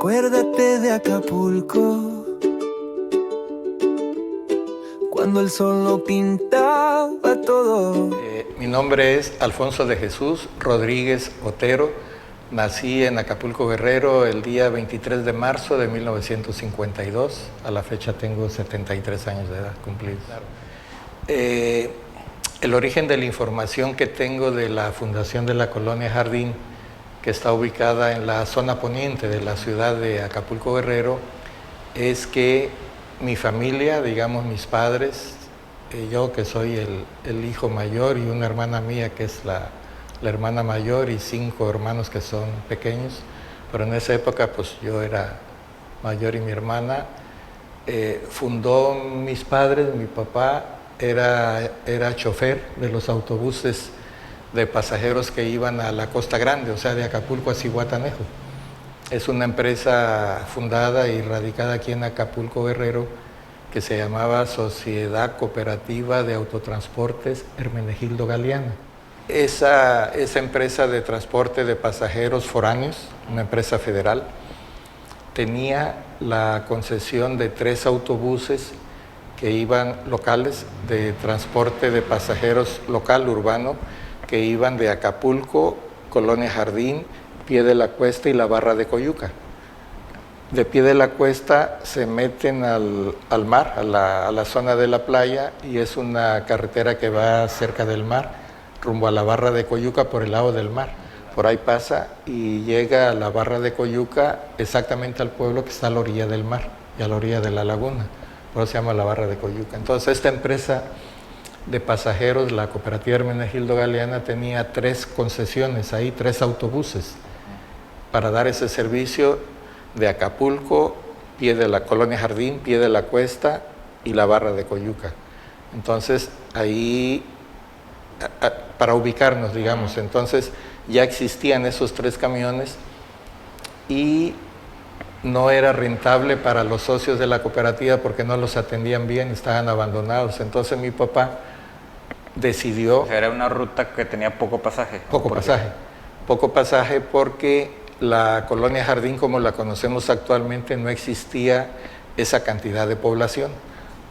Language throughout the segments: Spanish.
Acuérdate de Acapulco, cuando el sol lo pintaba todo. Mi nombre es Alfonso de Jesús Rodríguez Otero. Nací en Acapulco, Guerrero, el día 23 de marzo de 1952. A la fecha tengo 73 años de edad cumplidos. El origen de la información que tengo de la fundación de la Colonia Jardín, que está ubicada en la zona poniente de la ciudad de Acapulco, Guerrero, es que mi familia, digamos mis padres, yo que soy el hijo mayor y una hermana mía que es la hermana mayor y 5 hermanos que son pequeños, pero en esa época pues yo era mayor y mi hermana, fundó mis padres. Mi papá era chofer de los autobuses de pasajeros que iban a la Costa Grande, o sea, de Acapulco a Zihuatanejo. Es una empresa fundada y radicada aquí en Acapulco, Guerrero, que se llamaba Sociedad Cooperativa de Autotransportes Hermenegildo Galeana. Esa empresa de transporte de pasajeros foráneos, una empresa federal, tenía la concesión de 3 autobuses que iban locales de transporte de pasajeros local, urbano, que iban de Acapulco, Colonia Jardín, Pie de la Cuesta y la Barra de Coyuca. De Pie de la Cuesta se meten al mar, a la zona de la playa, y es una carretera que va cerca del mar, rumbo a la Barra de Coyuca por el lado del mar. Por ahí pasa y llega a la Barra de Coyuca, exactamente al pueblo que está a la orilla del mar y a la orilla de la laguna. Por eso se llama la Barra de Coyuca. Entonces esta empresa de pasajeros, la Cooperativa Hermenegildo Galeana, tenía 3 concesiones ahí, 3 autobuses para dar ese servicio de Acapulco, Pie de la Colonia Jardín, Pie de la Cuesta y la Barra de Coyuca. Entonces ahí, para ubicarnos, digamos, entonces ya existían esos 3 camiones y no era rentable para los socios de la cooperativa porque no los atendían bien, estaban abandonados. Entonces mi papá decidió... O sea, era una ruta que tenía poco pasaje. Poco pasaje porque la Colonia Jardín, como la conocemos actualmente, no existía esa cantidad de población.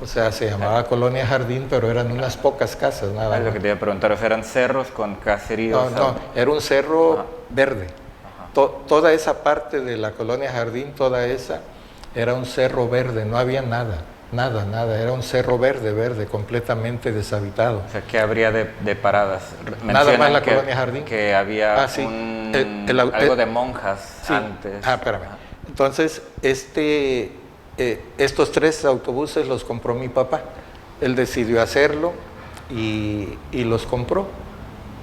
O sea, se llamaba Colonia Jardín, pero eran unas pocas casas, nada más. Es lo que te iba a preguntar, o sea, ¿eran cerros con caseríos? No, era un cerro verde. Toda esa parte de la Colonia Jardín, toda esa, era un cerro verde, no había nada, era un cerro verde, completamente deshabitado. O sea, ¿qué habría de paradas? Nada más la Colonia Jardín. Que había sí. algo de monjas sí. antes. Espérame. Entonces, estos 3 autobuses los compró mi papá. Él decidió hacerlo y los compró.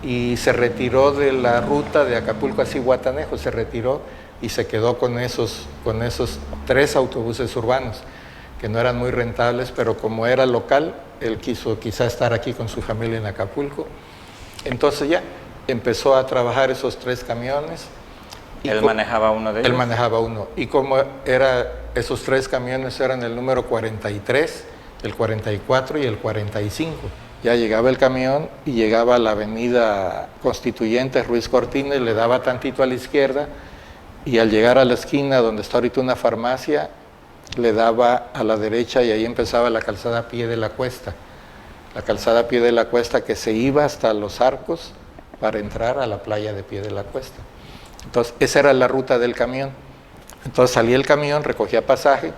Y se retiró de la ruta de Acapulco a Zihuatanejo, se retiró y se quedó con esos 3 autobuses urbanos, que no eran muy rentables, pero como era local, él quiso quizá estar aquí con su familia en Acapulco. Entonces ya empezó a trabajar esos 3 camiones. ¿Él manejaba uno de ellos? Él manejaba uno. Y como esos 3 camiones eran el número 43, el 44 y el 45. Ya llegaba el camión y llegaba a la avenida Constituyente Ruiz Cortines, le daba tantito a la izquierda y al llegar a la esquina donde está ahorita una farmacia, le daba a la derecha y ahí empezaba la calzada Pie de la Cuesta. La calzada Pie de la Cuesta que se iba hasta Los Arcos para entrar a la playa de Pie de la Cuesta. Entonces esa era la ruta del camión. Entonces salía el camión, recogía pasaje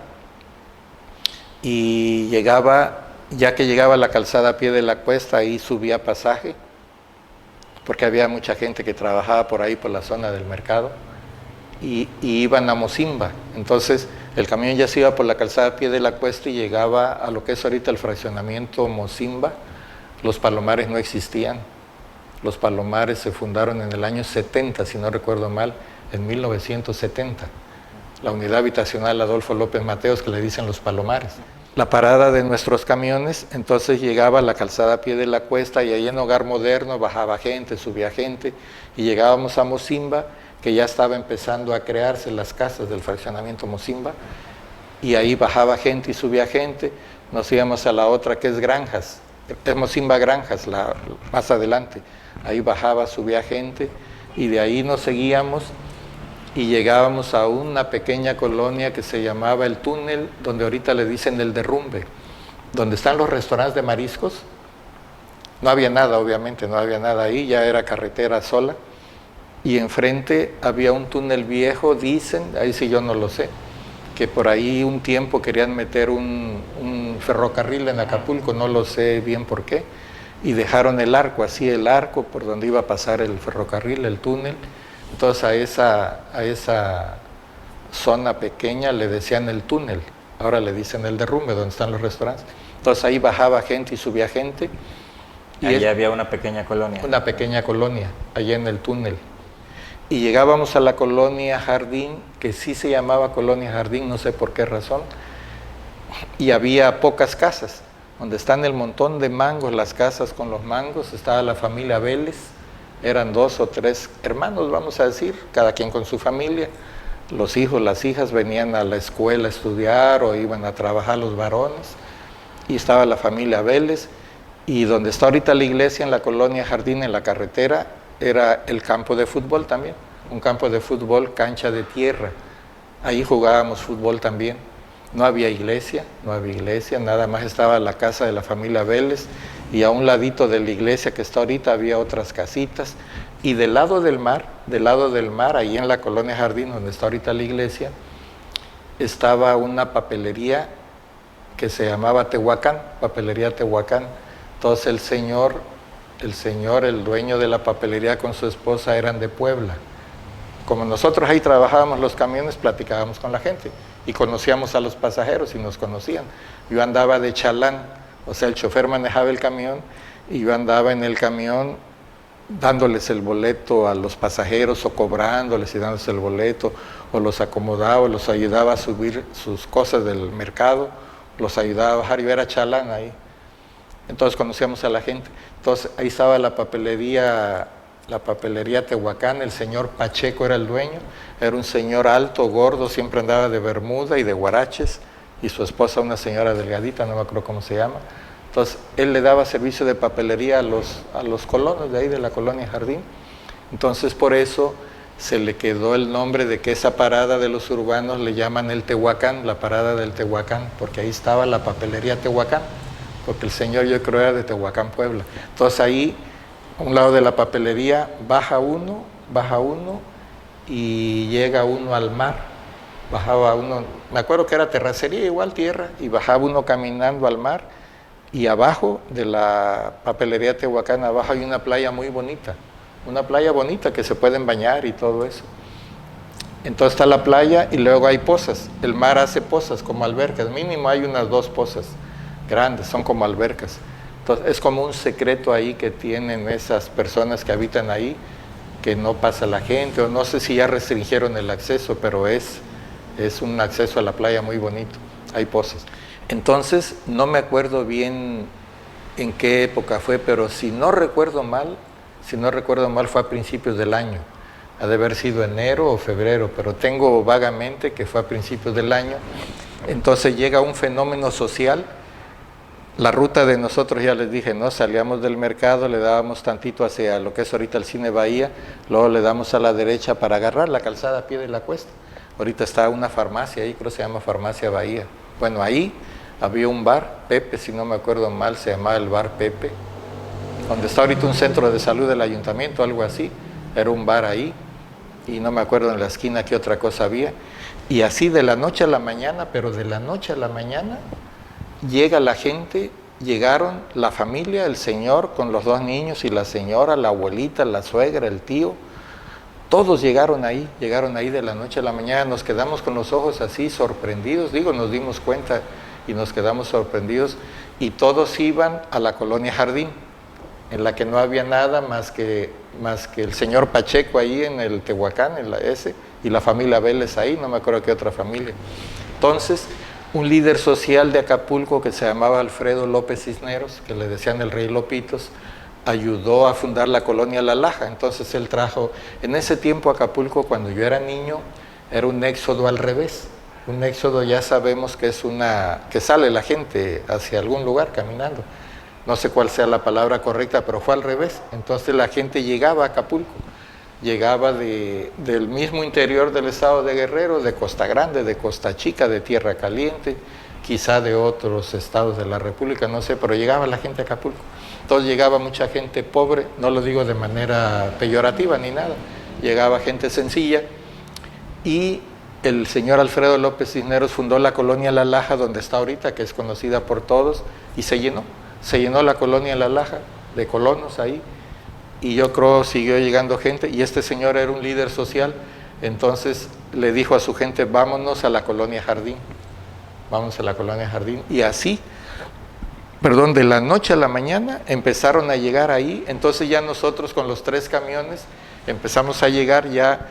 y llegaba... Ya que llegaba a la calzada a Pie de la Cuesta, ahí subía pasaje, porque había mucha gente que trabajaba por ahí, por la zona del mercado, y iban a Mocimba. Entonces, el camión ya se iba por la calzada a Pie de la Cuesta y llegaba a lo que es ahorita el fraccionamiento Mocimba. Los Palomares no existían. Los Palomares se fundaron en el año 70, si no recuerdo mal, en 1970. La unidad habitacional Adolfo López Mateos, que le dicen Los Palomares. La parada de nuestros camiones, entonces llegaba a la calzada a Pie de la Cuesta y ahí en Hogar Moderno bajaba gente, subía gente y llegábamos a Mocimba, que ya estaba empezando a crearse las casas del fraccionamiento Mocimba, y ahí bajaba gente y subía gente. Nos íbamos a la otra que es Granjas, es Mocimba Granjas, más adelante. Ahí bajaba, subía gente y de ahí nos seguíamos y llegábamos a una pequeña colonia que se llamaba El Túnel, donde ahorita le dicen El Derrumbe, donde están los restaurantes de mariscos. No había nada, obviamente, no había nada ahí, ya era carretera sola. Y enfrente había un túnel viejo, dicen, ahí sí yo no lo sé, que por ahí un tiempo querían meter un ferrocarril en Acapulco, no lo sé bien por qué, y dejaron el arco, así el arco por donde iba a pasar el ferrocarril, el túnel. Entonces a esa zona pequeña le decían El Túnel, ahora le dicen El Derrumbe, donde están los restaurantes. Entonces ahí bajaba gente y subía gente. Y allí había una pequeña colonia. Una pequeña colonia, allá en El Túnel. Y llegábamos a la colonia Jardín, que sí se llamaba colonia Jardín, no sé por qué razón, y había pocas casas, donde están el montón de mangos, las casas con los mangos, estaba la familia Vélez, eran 2 o 3 hermanos, vamos a decir, cada quien con su familia, los hijos, las hijas venían a la escuela a estudiar o iban a trabajar los varones, y estaba la familia Vélez, y donde está ahorita la iglesia, en la colonia Jardín, en la carretera, era el campo de fútbol también, un campo de fútbol, cancha de tierra. Ahí jugábamos fútbol también. No había iglesia, nada más estaba la casa de la familia Vélez y a un ladito de la iglesia que está ahorita había otras casitas. Y del lado del mar, ahí en la colonia Jardín, donde está ahorita la iglesia, estaba una papelería que se llamaba Tehuacán, papelería Tehuacán. Entonces el dueño de la papelería con su esposa eran de Puebla. Como nosotros ahí trabajábamos los camiones, platicábamos con la gente y conocíamos a los pasajeros y nos conocían. Yo andaba de chalán, o sea, el chofer manejaba el camión y yo andaba en el camión dándoles el boleto a los pasajeros o cobrándoles y dándoles el boleto, o los acomodaba, o los ayudaba a subir sus cosas del mercado, los ayudaba a bajar. Yo era chalán ahí. Entonces conocíamos a la gente. Entonces ahí estaba la papelería Tehuacán, el señor Pacheco era el dueño, era un señor alto, gordo, siempre andaba de bermuda y de guaraches, y su esposa una señora delgadita, no me acuerdo cómo se llama. Entonces él le daba servicio de papelería a los colonos de ahí, de la colonia Jardín. Entonces por eso se le quedó el nombre de que esa parada de los urbanos le llaman el Tehuacán, la parada del Tehuacán, porque ahí estaba la papelería Tehuacán, porque el señor yo creo era de Tehuacán, Puebla. Entonces ahí, a un lado de la papelería, baja uno y llega uno al mar. Bajaba uno, me acuerdo que era terracería, igual tierra, y bajaba uno caminando al mar, y abajo de la papelería Tehuacán, abajo hay una playa muy bonita, una playa bonita que se pueden bañar y todo eso. Entonces está la playa y luego hay pozas, el mar hace pozas como albercas, mínimo hay unas 2 pozas grandes, son como albercas. Entonces es como un secreto ahí que tienen esas personas que habitan ahí, que no pasa la gente, o no sé si ya restringieron el acceso, pero es un acceso a la playa muy bonito, hay pozas. Entonces no me acuerdo bien en qué época fue, pero si no recuerdo mal fue a principios del año, ha de haber sido enero o febrero, pero tengo vagamente que fue a principios del año. Entonces llega un fenómeno social. La ruta de nosotros, ya les dije, ¿no? Salíamos del mercado, le dábamos tantito hacia lo que es ahorita el Cine Bahía, luego le damos a la derecha para agarrar la calzada a pie de la cuesta. Ahorita está una farmacia ahí, creo que se llama Farmacia Bahía. Bueno, ahí había un bar, Pepe, si no me acuerdo mal, se llamaba el bar Pepe, donde está ahorita un centro de salud del ayuntamiento, algo así, era un bar ahí, y no me acuerdo en la esquina qué otra cosa había. Y así de la noche a la mañana, pero de la noche a la mañana, llega la gente, llegaron la familia, el señor con los 2 niños y la señora, la abuelita, la suegra, el tío, todos llegaron ahí de la noche a la mañana. Nos quedamos con los ojos así sorprendidos, nos dimos cuenta y nos quedamos sorprendidos, y todos iban a la colonia Jardín, en la que no había nada más que el señor Pacheco ahí en el Tehuacán, en la S, y la familia Vélez ahí, no me acuerdo qué otra familia. Entonces, un líder social de Acapulco que se llamaba Alfredo López Cisneros, que le decían el Rey Lopitos, ayudó a fundar la colonia La Laja. Entonces él trajo, en ese tiempo Acapulco, cuando yo era niño, era un éxodo al revés. Un éxodo ya sabemos que es que sale la gente hacia algún lugar caminando. No sé cuál sea la palabra correcta, pero fue al revés. Entonces la gente llegaba a Acapulco. llegaba del mismo interior del estado de Guerrero, de Costa Grande, de Costa Chica, de Tierra Caliente, quizá de otros estados de la República, no sé, pero llegaba la gente a Acapulco. Entonces llegaba mucha gente pobre, no lo digo de manera peyorativa ni nada, llegaba gente sencilla, y el señor Alfredo López Cisneros fundó la colonia La Laja, donde está ahorita, que es conocida por todos, y se llenó la colonia La Laja de colonos ahí, y yo creo siguió llegando gente, y este señor era un líder social, entonces le dijo a su gente, vámonos a la colonia Jardín, vamos a la colonia Jardín, y así, de la noche a la mañana empezaron a llegar ahí. Entonces ya nosotros con los 3 camiones empezamos a llegar, ya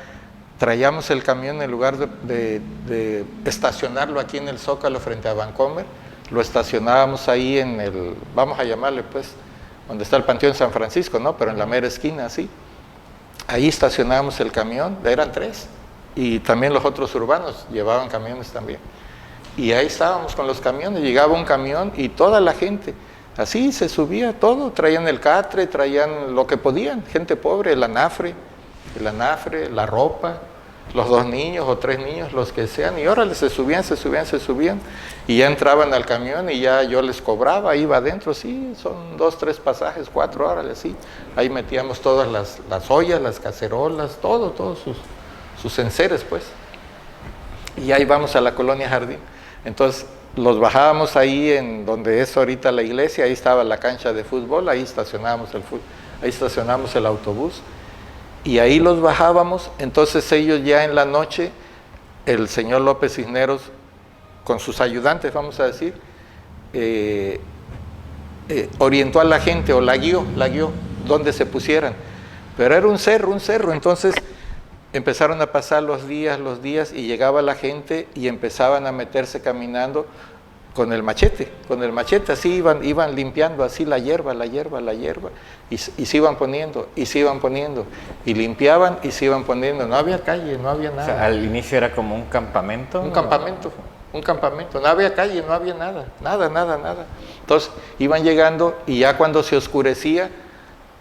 traíamos el camión en lugar de estacionarlo aquí en el Zócalo frente a Vancomer, lo estacionábamos ahí en el, vamos a llamarle pues, donde está el Panteón San Francisco, ¿no? Pero en la mera esquina, así. Ahí estacionábamos el camión, eran 3, y también los otros urbanos llevaban camiones también. Y ahí estábamos con los camiones, llegaba un camión y toda la gente, así se subía todo, traían el catre, traían lo que podían, gente pobre, el anafre, la ropa, los 2 niños o 3 niños, los que sean, y órale, se subían, y ya entraban al camión y ya yo les cobraba, iba adentro, sí, son 2, 3 pasajes, 4, órale, sí, ahí metíamos todas las ollas, las cacerolas, todos sus enseres, pues, y ahí vamos a la colonia Jardín. Entonces los bajábamos ahí en donde es ahorita la iglesia, ahí estaba la cancha de fútbol, ahí estacionábamos el autobús, y ahí los bajábamos. Entonces ellos ya en la noche, el señor López Cisneros, con sus ayudantes, vamos a decir, orientó a la gente, o la guió, donde se pusieran, pero era un cerro, entonces empezaron a pasar los días, y llegaba la gente y empezaban a meterse caminando con el machete, así iban limpiando así la hierba, y se iban poniendo, y limpiaban y se iban poniendo, no había calle, no había nada. O sea, al inicio era como un campamento. Un campamento, no había calle, no había nada. Entonces iban llegando, y ya cuando se oscurecía,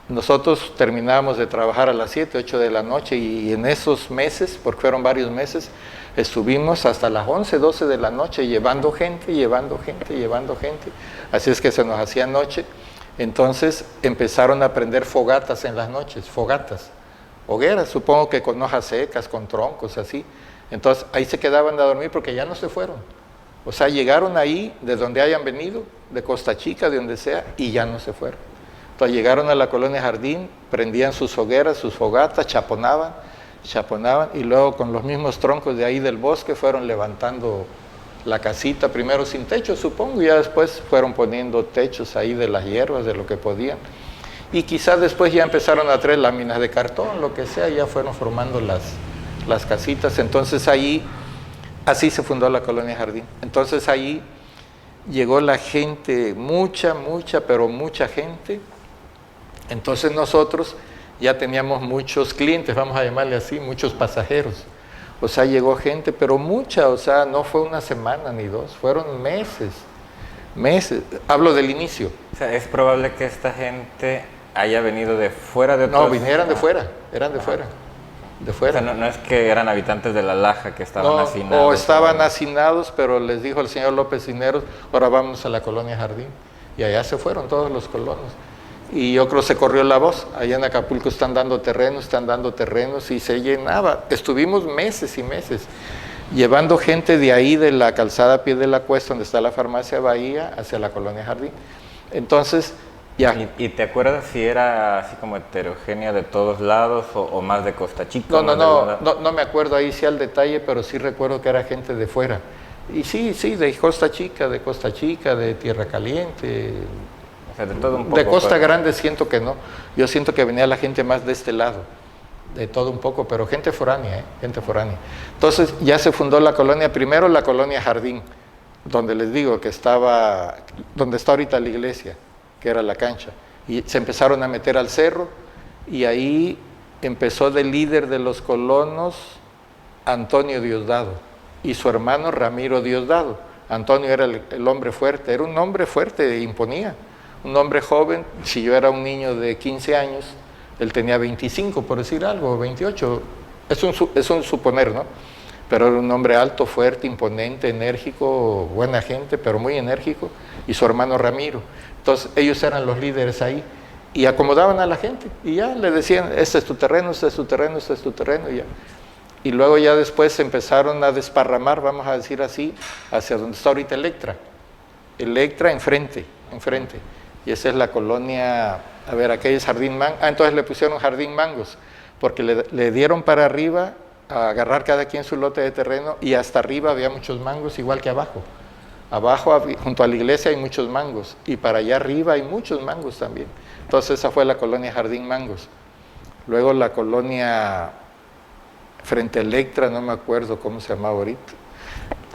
nosotros terminábamos de trabajar a las 7, 8 de la noche, y en esos meses, porque fueron varios meses, estuvimos hasta las 11, 12 de la noche llevando gente, así es que se nos hacía noche. Entonces empezaron a prender fogatas en las noches, hogueras, supongo que con hojas secas, con troncos, así. Entonces ahí se quedaban a dormir porque ya no se fueron. O sea, llegaron ahí de donde hayan venido, de Costa Chica, de donde sea, y ya no se fueron. Entonces llegaron a la colonia Jardín, prendían sus hogueras, sus fogatas, chaponaban, y luego con los mismos troncos de ahí del bosque fueron levantando la casita, primero sin techo, supongo, y ya después fueron poniendo techos ahí de las hierbas, de lo que podían. Y quizás después ya empezaron a traer láminas de cartón, lo que sea, ya fueron formando las casitas. Entonces ahí, así se fundó la colonia Jardín. Entonces ahí llegó la gente, mucha gente. Entonces nosotros ya teníamos muchos clientes, vamos a llamarle así, muchos pasajeros. O sea, llegó gente, pero mucha, o sea, no fue una semana ni 2, fueron meses. Hablo del inicio. O sea, es probable que esta gente haya venido de fuera de otros... No, vinieran de fuera, eran de fuera. O sea, no es que eran habitantes de La Laja que estaban hacinados. O estaban hacinados, pero les dijo el señor López Cisneros, ahora vamos a la colonia Jardín. Y allá se fueron todos los colonos. Y yo creo se corrió la voz, allá en Acapulco están dando terrenos, y se llenaba. Estuvimos meses y meses llevando gente de ahí, de la calzada Pie de la Cuesta, donde está la farmacia Bahía, hacia la colonia Jardín. Entonces, ya. ¿Y te acuerdas si era así como heterogénea de todos lados o más de Costa Chica? No me acuerdo ahí sí al detalle, pero sí recuerdo que era gente de fuera. Y sí, de Costa Chica, de Tierra Caliente. O sea, de todo un poco. De Costa Grande siento que no. Yo siento que venía la gente más de este lado. De todo un poco, pero gente foránea, gente foránea. Entonces ya se fundó la colonia, primero la colonia Jardín, donde les digo que estaba, donde está ahorita la iglesia, que era la cancha. Y se empezaron a meter al cerro, y ahí empezó de líder de los colonos Antonio Diosdado y su hermano Ramiro Diosdado. Antonio era el hombre fuerte, era un hombre fuerte, imponía. Un hombre joven, si yo era un niño de 15 años, Él tenía 25, por decir algo, 28. Es un suponer, ¿no? Pero era un hombre alto, fuerte, imponente, enérgico, buena gente, pero muy enérgico, y su hermano Ramiro. Entonces ellos eran los líderes ahí y acomodaban a la gente y ya le decían, este es tu terreno, este es tu terreno, este es tu terreno, y ya. Y luego ya después se empezaron a desparramar, vamos a decir así, hacia donde está ahorita Electra. Electra enfrente. Y esa es la colonia, a ver, aquí es Jardín Mangos. Entonces le pusieron Jardín Mangos, porque le dieron para arriba a agarrar cada quien su lote de terreno, y hasta arriba había muchos mangos, igual que abajo. Abajo, junto a la iglesia, hay muchos mangos, y para allá arriba hay muchos mangos también. Entonces esa fue la colonia Jardín Mangos. Luego la colonia frente a Electra, no me acuerdo cómo se llamaba ahorita.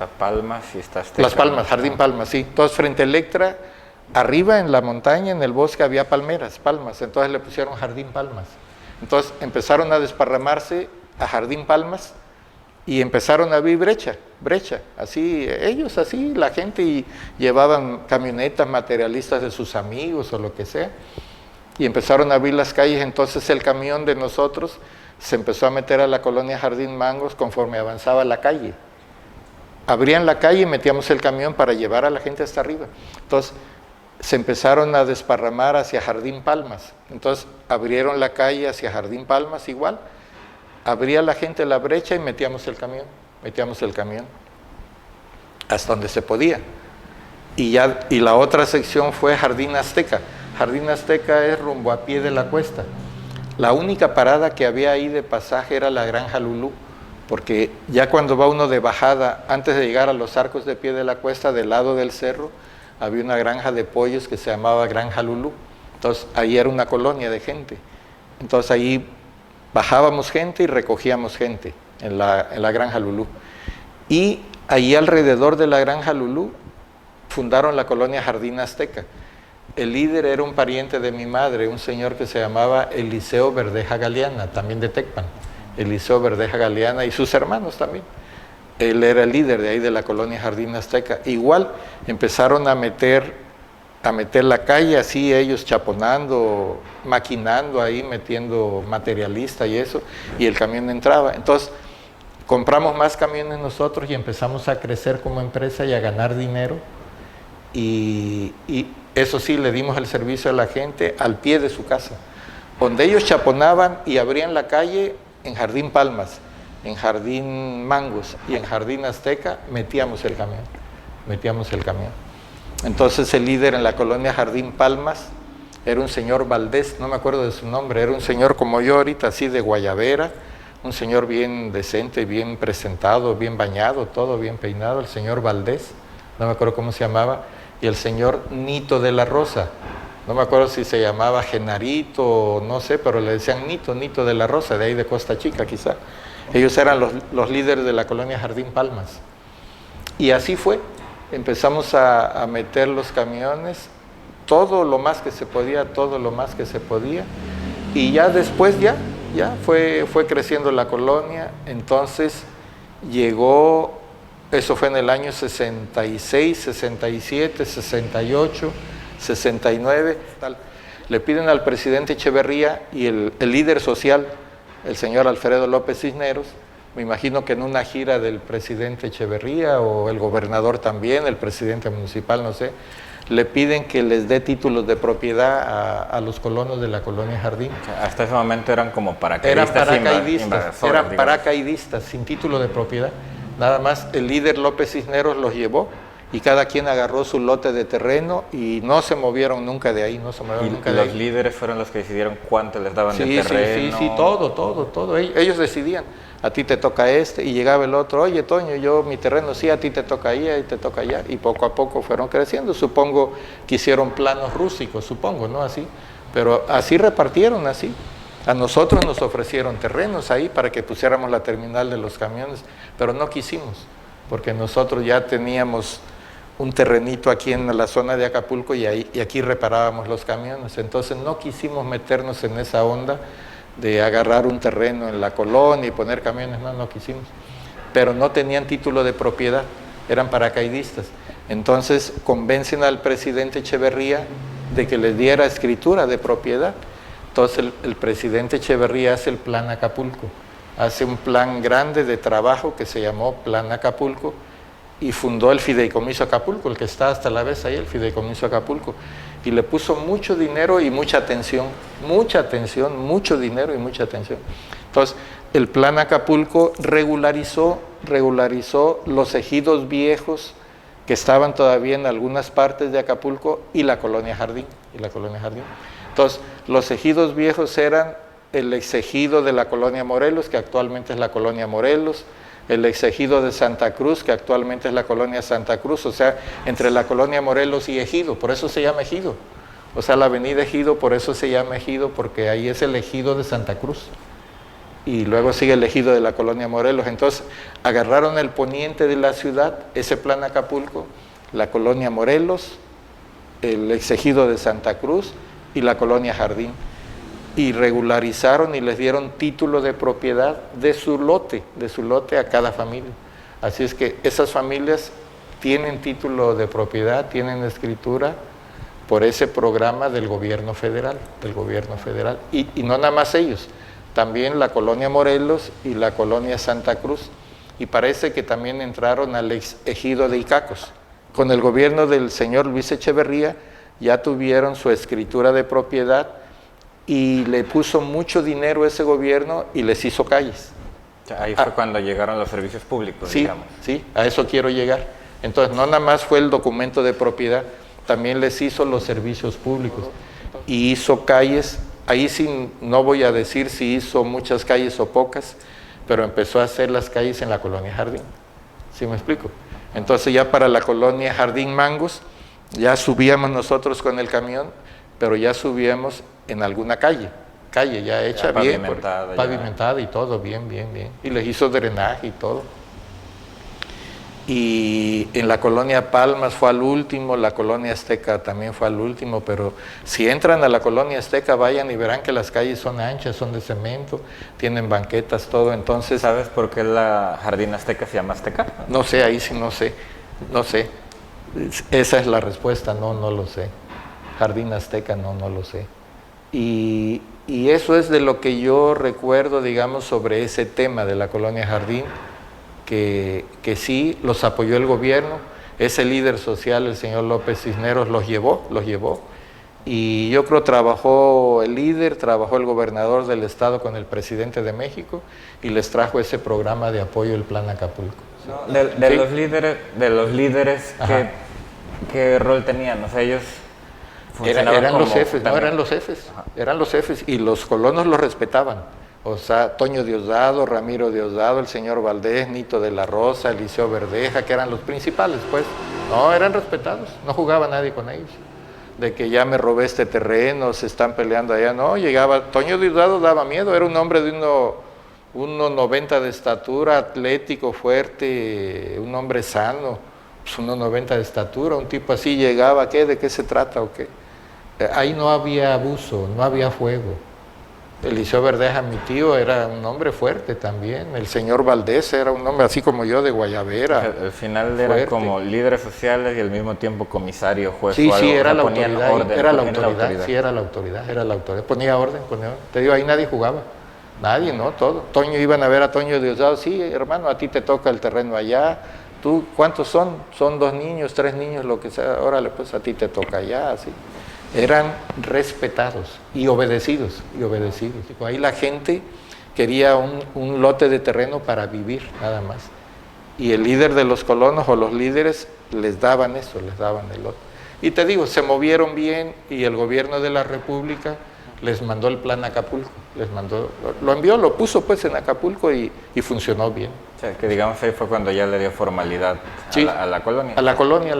Las Palmas y está Azteca. Las Palmas, Jardín Palmas, sí. Entonces frente a Electra, arriba en la montaña, en el bosque, había palmeras, palmas. Entonces le pusieron Jardín Palmas. Entonces empezaron a desparramarse a Jardín Palmas y empezaron a abrir brecha, así, ellos así, la gente, y llevaban camionetas materialistas de sus amigos o lo que sea, y empezaron a abrir las calles. Entonces el camión de nosotros se empezó a meter a la colonia Jardín Mangos conforme avanzaba la calle. Abrían la calle y metíamos el camión para llevar a la gente hasta arriba. Entonces se empezaron a desparramar hacia Jardín Palmas. Entonces abrieron la calle hacia Jardín Palmas igual, abría la gente la brecha y metíamos el camión hasta donde se podía. Y la otra sección fue Jardín Azteca. Jardín Azteca es rumbo a Pie de la Cuesta. La única parada que había ahí de pasaje era la Granja Lulú, porque ya cuando va uno de bajada, antes de llegar a los arcos de Pie de la Cuesta, del lado del cerro, había una granja de pollos que se llamaba Granja Lulú. Entonces ahí era una colonia de gente. Entonces ahí bajábamos gente y recogíamos gente en la Granja Lulú. Y ahí alrededor de la Granja Lulú fundaron la colonia Jardín Azteca. El líder era un pariente de mi madre, un señor que se llamaba Eliseo Verdeja Galeana, también de Tecpan. Eliseo Verdeja Galeana y sus hermanos también. Él era el líder de ahí de la colonia Jardín Azteca. Igual empezaron a meter la calle así, ellos chaponando, maquinando ahí, metiendo materialista y eso, y el camión entraba. Entonces compramos más camiones nosotros y empezamos a crecer como empresa y a ganar dinero, y eso sí, le dimos el servicio a la gente al pie de su casa, donde ellos chaponaban y abrían la calle. En Jardín Palmas, en Jardín Mangos y en Jardín Azteca metíamos el camión. Entonces el líder en la colonia Jardín Palmas era un señor Valdés, no me acuerdo de su nombre, era un señor como yo ahorita, así de guayabera, un señor bien decente, bien presentado, bien bañado, todo bien peinado, el señor Valdés, no me acuerdo cómo se llamaba, y el señor Nito de la Rosa. No me acuerdo si se llamaba Genarito o no sé, pero le decían Nito de la Rosa, de ahí de Costa Chica quizá. Ellos eran los líderes de la colonia Jardín Palmas. Y así fue, empezamos a meter los camiones, todo lo más que se podía, y ya después ya fue creciendo la colonia. Entonces llegó, eso fue en el año 66, 67, 68, 69, tal. Le piden al presidente Echeverría y el líder social, el señor Alfredo López Cisneros, me imagino que en una gira del presidente Echeverría o el gobernador también, el presidente municipal, no sé, le piden que les dé títulos de propiedad a los colonos de la colonia Jardín. Hasta ese momento eran como paracaidistas. Eran paracaidistas sin título de propiedad. Nada más el líder López Cisneros los llevó y cada quien agarró su lote de terreno y no se movieron nunca de ahí, Los líderes fueron los que decidieron cuánto les daban de terreno. Sí, todo. Ellos decidían, a ti te toca este, y llegaba el otro, oye Toño, yo mi terreno sí, a ti te toca ahí, a ti te toca allá, y poco a poco fueron creciendo. Supongo que hicieron planos rústicos, supongo, ¿no? Así, pero así repartieron, así. A nosotros nos ofrecieron terrenos ahí para que pusiéramos la terminal de los camiones, pero no quisimos, porque nosotros ya teníamos un terrenito aquí en la zona de Acapulco y aquí reparábamos los camiones. Entonces no quisimos meternos en esa onda de agarrar un terreno en la colonia y poner camiones, no quisimos. Pero no tenían título de propiedad, eran paracaidistas. Entonces convencen al presidente Echeverría de que les diera escritura de propiedad. Entonces el presidente Echeverría hace el Plan Acapulco, hace un plan grande de trabajo que se llamó Plan Acapulco y fundó el Fideicomiso Acapulco, el que está hasta la vez ahí, el Fideicomiso Acapulco, y le puso mucho dinero y mucha atención, mucho dinero y mucha atención. Entonces, el Plan Acapulco regularizó los ejidos viejos que estaban todavía en algunas partes de Acapulco y la Colonia Jardín. Entonces, los ejidos viejos eran el exejido de la Colonia Morelos, que actualmente es la Colonia Morelos, el exejido de Santa Cruz, que actualmente es la Colonia Santa Cruz, o sea, entre la Colonia Morelos y Ejido, por eso se llama Ejido. O sea, la avenida Ejido, por eso se llama Ejido, porque ahí es el ejido de Santa Cruz. Y luego sigue el ejido de la Colonia Morelos. Entonces, agarraron el poniente de la ciudad, ese Plan Acapulco, la Colonia Morelos, el exejido de Santa Cruz y la Colonia Jardín. Y regularizaron y les dieron título de propiedad de su lote a cada familia. Así es que esas familias tienen título de propiedad, tienen escritura por ese programa del gobierno federal, Y no nada más ellos, también la Colonia Morelos y la Colonia Santa Cruz. Y parece que también entraron al ejido de Icacos. Con el gobierno del señor Luis Echeverría ya tuvieron su escritura de propiedad y le puso mucho dinero a ese gobierno y les hizo calles. O sea, ahí fue cuando llegaron los servicios públicos, sí, digamos. Sí, a eso quiero llegar. Entonces, no nada más fue el documento de propiedad, también les hizo los servicios públicos y hizo calles. Ahí sí no voy a decir si hizo muchas calles o pocas, pero empezó a hacer las calles en la Colonia Jardín. ¿Sí me explico? Entonces ya para la Colonia Jardín Mangos, ya subíamos nosotros con el camión, pero ya subíamos en alguna calle ya hecha ya bien, pavimentada y todo, bien. Y les hizo drenaje y todo. Y en la Colonia Palmas fue al último, la Colonia Azteca también fue al último, pero si entran a la Colonia Azteca, vayan y verán que las calles son anchas, son de cemento, tienen banquetas, todo. Entonces, ¿sabes por qué la Jardín Azteca se llama Azteca? No sé, ahí sí no sé. Esa es la respuesta, no lo sé. Jardín Azteca, no lo sé. Y eso es de lo que yo recuerdo, digamos, sobre ese tema de la Colonia Jardín, que sí los apoyó el gobierno. Ese líder social, el señor López Cisneros, los llevó. Y yo creo trabajó el líder, trabajó el gobernador del estado con el presidente de México y les trajo ese programa de apoyo, el Plan Acapulco. De los líderes ¿qué rol tenían? O sea, ellos eran los jefes, eran los jefes y los colonos los respetaban. O sea, Toño Diosdado, Ramiro Diosdado, el señor Valdés, Nito de la Rosa, Eliseo Verdeja, que eran los principales, pues. No, eran respetados, no jugaba nadie con ellos. De que ya me robé este terreno, se están peleando allá, no, llegaba, Toño Diosdado daba miedo, era un hombre de 1,90 de estatura, atlético, fuerte, un hombre sano, pues 1,90 de estatura, un tipo así llegaba, ¿de qué se trata o qué? Ahí no había abuso, no había fuego. Eliseo Verdeja, mi tío, era un hombre fuerte también. El señor Valdés era un hombre así como yo, de guayabera. Al final eran como líderes sociales y al mismo tiempo comisario, juez. Sí, o algo. Era la autoridad, orden, era la autoridad. Ponía orden. Te digo, ahí nadie jugaba. Nadie, ¿no? Todo. Toño, iban a ver a Toño Diosdado, sí, hermano, a ti te toca el terreno allá. ¿Tú cuántos son? Son 2 niños, 3 niños, lo que sea. Órale, pues a ti te toca allá, así. Eran respetados y obedecidos. Ahí la gente quería un lote de terreno para vivir, nada más. Y el líder de los colonos o los líderes les daban eso, les daban el lote. Y te digo, se movieron bien y el gobierno de la República les mandó el Plan Acapulco, lo envió, lo puso pues en Acapulco y funcionó bien. O sea, que digamos ahí fue cuando ya le dio formalidad a la colonia. A la colonia.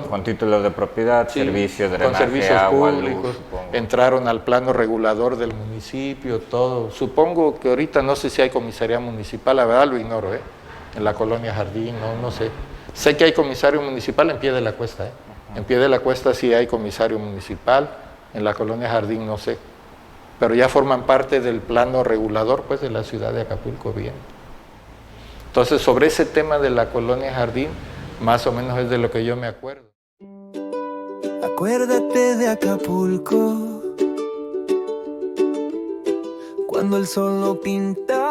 Con títulos de propiedad, servicios, drenaje, con servicios agua, públicos, luz, entraron al plano regulador del municipio, todo. Supongo que ahorita no sé si hay comisaría municipal, la verdad lo ignoro, en la Colonia Jardín, no sé. Sé que hay comisario municipal en Pie de la Cuesta, En Pie de la Cuesta sí hay comisario municipal, en la Colonia Jardín no sé. Pero ya forman parte del plano regulador, pues, de la ciudad de Acapulco, bien. Entonces, sobre ese tema de la Colonia Jardín, más o menos es de lo que yo me acuerdo. Acuérdate de Acapulco, cuando el sol lo pinta.